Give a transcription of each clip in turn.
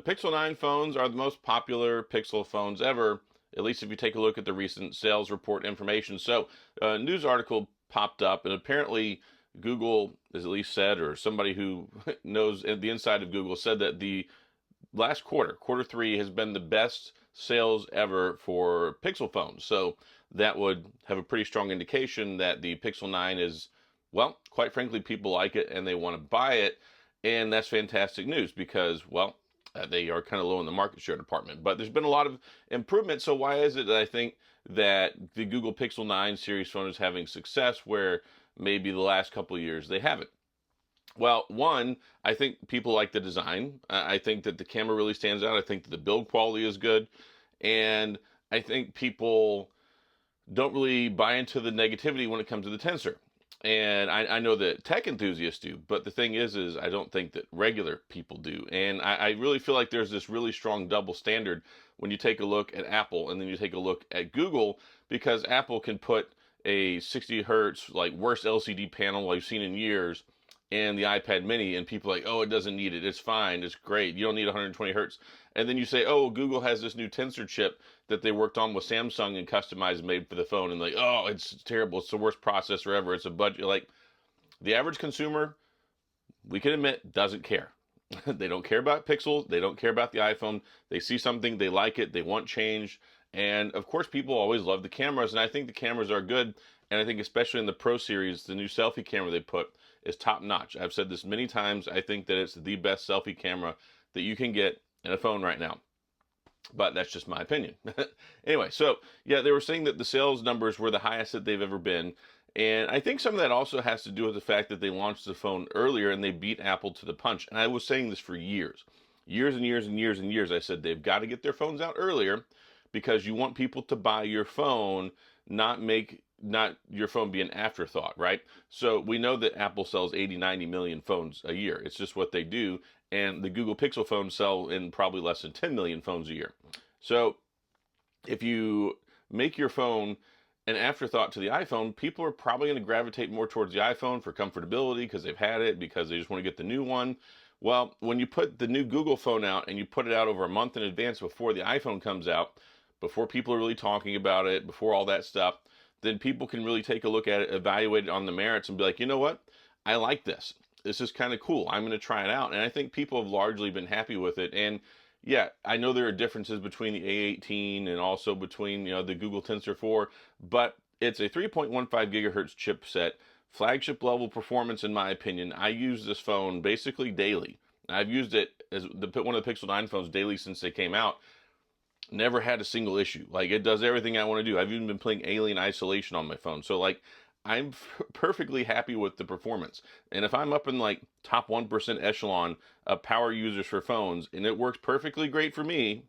Pixel 9 phones are the most popular Pixel phones ever, at least if you take a look at the recent sales report information. So, a news article popped up, and apparently Google has at least said, or somebody who knows the inside of Google said that the last quarter three, has been the best sales ever for Pixel phones. So that would have a pretty strong indication that the Pixel 9 is, well, quite frankly, people like it and they want to buy it. And that's fantastic news because, well, they are kind of low in the market share department. But there's been a lot of improvement. So why is it that I think that the Google Pixel 9 series phone is having success where maybe the last couple of years they haven't? Well, one, I think people like the design. I think that the camera really stands out. I think that the build quality is good. And I think people don't really buy into the negativity when it comes to the Tensor. And I know that tech enthusiasts do, but the thing is I don't think that regular people do. And I really feel like there's this really strong double standard when you take a look at Apple and then you take a look at Google, because Apple can put a 60 hertz, like worst LCD panel I've seen in years and the iPad mini, and people are like, oh, it doesn't need it. It's fine. It's great. You don't need 120 hertz. And then you say, oh, Google has this new Tensor chip that they worked on with Samsung and customized and made for the phone. And like, oh, it's terrible. It's the worst processor ever. It's a budget. Like, the average consumer, we can admit, doesn't care. They don't care about Pixels. They don't care about the iPhone. They see something, they like it, they want change. And of course, people always love the cameras. And I think the cameras are good. And I think especially in the Pro Series, the new selfie camera they put is top notch. I've said this many times. I think that it's the best selfie camera that you can get in a phone right now. But that's just my opinion. Anyway, so yeah, they were saying that the sales numbers were the highest that they've ever been. And I think some of that also has to do with the fact that they launched the phone earlier and they beat Apple to the punch. And I was saying this for years. Years and years and years and years. I said they've got to get their phones out earlier because you want people to buy your phone, not your phone be an afterthought, right? So we know that Apple sells 80, 90 million phones a year. It's just what they do. And the Google Pixel phones sell in probably less than 10 million phones a year. So if you make your phone an afterthought to the iPhone, people are probably going to gravitate more towards the iPhone for comfortability because they've had it, because they just want to get the new one. Well, when you put the new Google phone out and you put it out over a month in advance before the iPhone comes out, before people are really talking about it, before all that stuff, then people can really take a look at it, evaluate it on the merits, and be like, you know what? I like this. This is kind of cool. I'm going to try it out. And I think people have largely been happy with it. And yeah, I know there are differences between the A18 and also between, the Google Tensor 4, but it's a 3.15 gigahertz chipset, flagship level performance in my opinion. I use this phone basically daily. I've used it as one of the Pixel 9 phones daily since they came out. Never had a single issue. Like, it does everything I want to do. I've even been playing Alien Isolation on my phone. So like, I'm perfectly happy with the performance. And if I'm up in like top 1% echelon of power users for phones and it works perfectly great for me,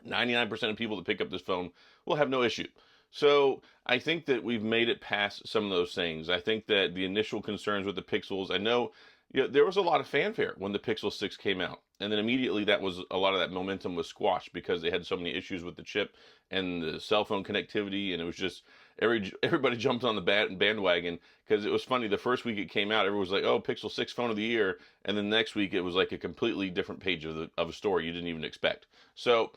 99% of people that pick up this phone will have no issue. So I think that we've made it past some of those things. I think that the initial concerns with the Pixels, I know, there was a lot of fanfare when the Pixel 6 came out. And then immediately a lot of that momentum was squashed because they had so many issues with the chip and the cell phone connectivity. And it was just, everybody jumped on the bandwagon because it was funny. The first week it came out, everyone was like, oh, Pixel 6 phone of the year. And then the next week it was like a completely different page of a story you didn't even expect. So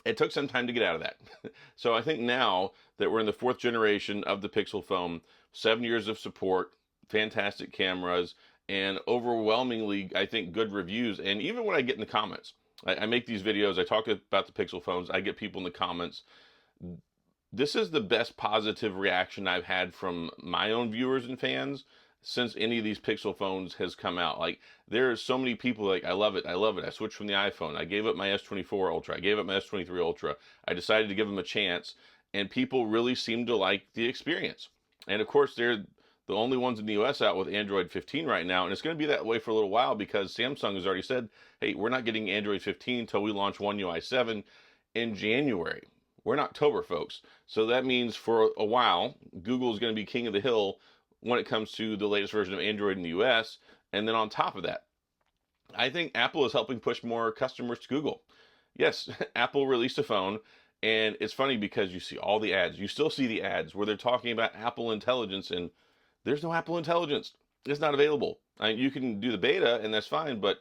it took some time to get out of that. So I think now that we're in the fourth generation of the Pixel phone, 7 years of support, fantastic cameras, and overwhelmingly, I think, good reviews. And even when I get in the comments, I make these videos, I talk about the Pixel phones, I get people in the comments. This is the best positive reaction I've had from my own viewers and fans since any of these Pixel phones has come out. Like, there are so many people like, I love it, I love it. I switched from the iPhone. I gave up my S24 Ultra. I gave up my S23 Ultra. I decided to give them a chance, and people really seem to like the experience. And of course, they're the only ones in the US out with Android 15 right now, and it's going to be that way for a little while because Samsung has already said, hey, we're not getting Android 15 until we launch One UI 7 in January. We're in October, folks. So that means for a while, Google is going to be king of the hill when it comes to the latest version of Android in the US. And then on top of that, I think Apple is helping push more customers to Google. Yes, Apple released a phone, and it's funny because you see all the ads. You still see the ads where they're talking about Apple Intelligence, and there's no Apple Intelligence. It's not available. You can do the beta, and that's fine, but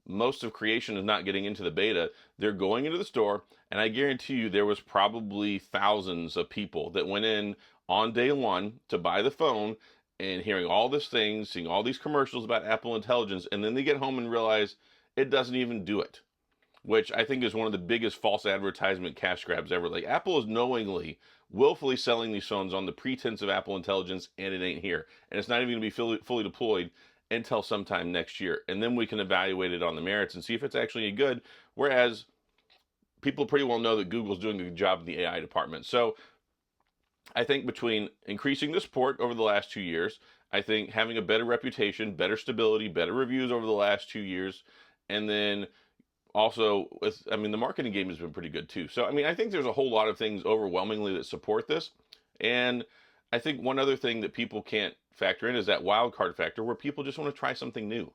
most of creation is not getting into the beta. They're going into the store, and I guarantee you there was probably thousands of people that went in on day one to buy the phone and hearing all these things, seeing all these commercials about Apple Intelligence, and then they get home and realize it doesn't even do it, which I think is one of the biggest false advertisement cash grabs ever. Like, Apple is knowingly, willfully selling these phones on the pretense of Apple Intelligence, and it ain't here. And it's not even going to be fully deployed until sometime next year. And then we can evaluate it on the merits and see if it's actually good. Whereas people pretty well know that Google's doing a good job in the AI department. So I think between increasing the support over the last 2 years, I think having a better reputation, better stability, better reviews over the last 2 years, and then also with, I mean, the marketing game has been pretty good too. So, I mean, I think there's a whole lot of things overwhelmingly that support this. And I think one other thing that people can't factor in is that wild card factor where people just want to try something new.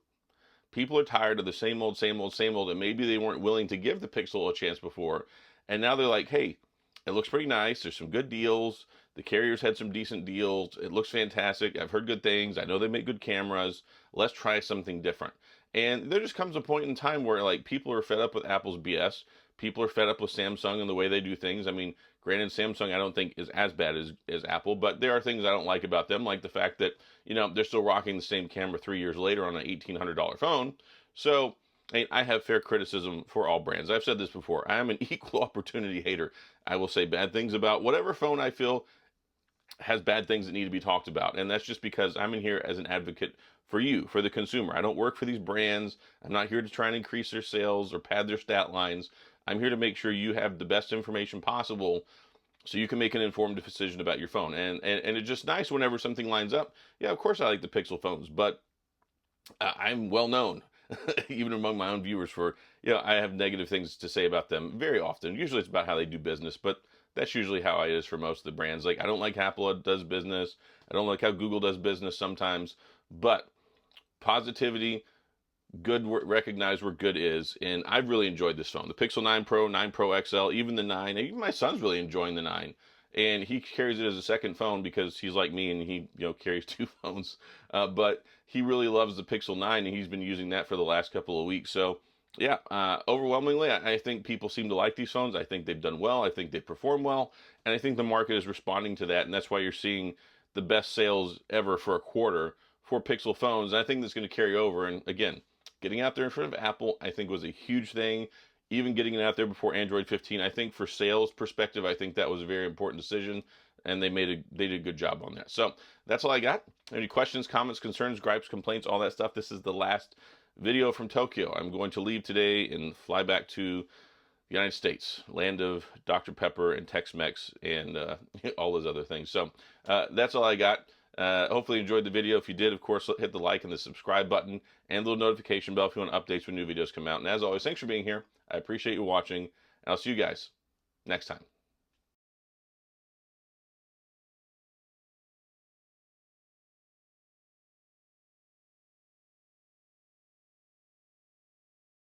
People are tired of the same old, same old, same old, and maybe they weren't willing to give the Pixel a chance before. And now they're like, hey, it looks pretty nice. There's some good deals. The carriers had some decent deals. It looks fantastic. I've heard good things. I know they make good cameras. Let's try something different. And there just comes a point in time where, like, people are fed up with Apple's BS. People are fed up with Samsung and the way they do things. I mean, granted, Samsung I don't think is as bad as Apple, but there are things I don't like about them, like the fact that, you know, they're still rocking the same camera 3 years later on an $1,800 phone. So, I have fair criticism for all brands. I've said this before. I am an equal opportunity hater. I will say bad things about whatever phone I feel has bad things that need to be talked about. And that's just because I'm in here as an advocate for you, for the consumer. I don't work for these brands. I'm not here to try and increase their sales or pad their stat lines. I'm here to make sure you have the best information possible so you can make an informed decision about your phone. And it's just nice whenever something lines up. Yeah, of course I like the Pixel phones, but I'm well known, even among my own viewers, for, you know, I have negative things to say about them very often. Usually it's about how they do business, but that's usually how it is for most of the brands. Like, I don't like how Apple does business. I don't like how Google does business sometimes, but positivity, good, recognize where good is, and I've really enjoyed this phone. The Pixel 9 Pro, 9 Pro XL, even the 9, even my son's really enjoying the 9, and he carries it as a second phone because he's like me and he, you know, carries two phones, but he really loves the Pixel 9 and he's been using that for the last couple of weeks. So yeah, overwhelmingly, I think people seem to like these phones. I think they've done well. I think they perform well, and I think the market is responding to that, and that's why you're seeing the best sales ever for a quarter for Pixel phones. And I think that's going to carry over. And again, getting out there in front of Apple, I think, was a huge thing. Even getting it out there before Android 15, I think for sales perspective, I think that was a very important decision, and they did a good job on that. So that's all I got. Any questions, comments, concerns, gripes, complaints, all that stuff? This is the last video from Tokyo. I'm going to leave today and fly back to the United States, land of Dr. Pepper and Tex-Mex and all those other things. So that's all I got. Hopefully you enjoyed the video. If you did, of course, hit the like and the subscribe button and the little notification bell if you want updates when new videos come out. And as always, thanks for being here. I appreciate you watching, and I'll see you guys next time.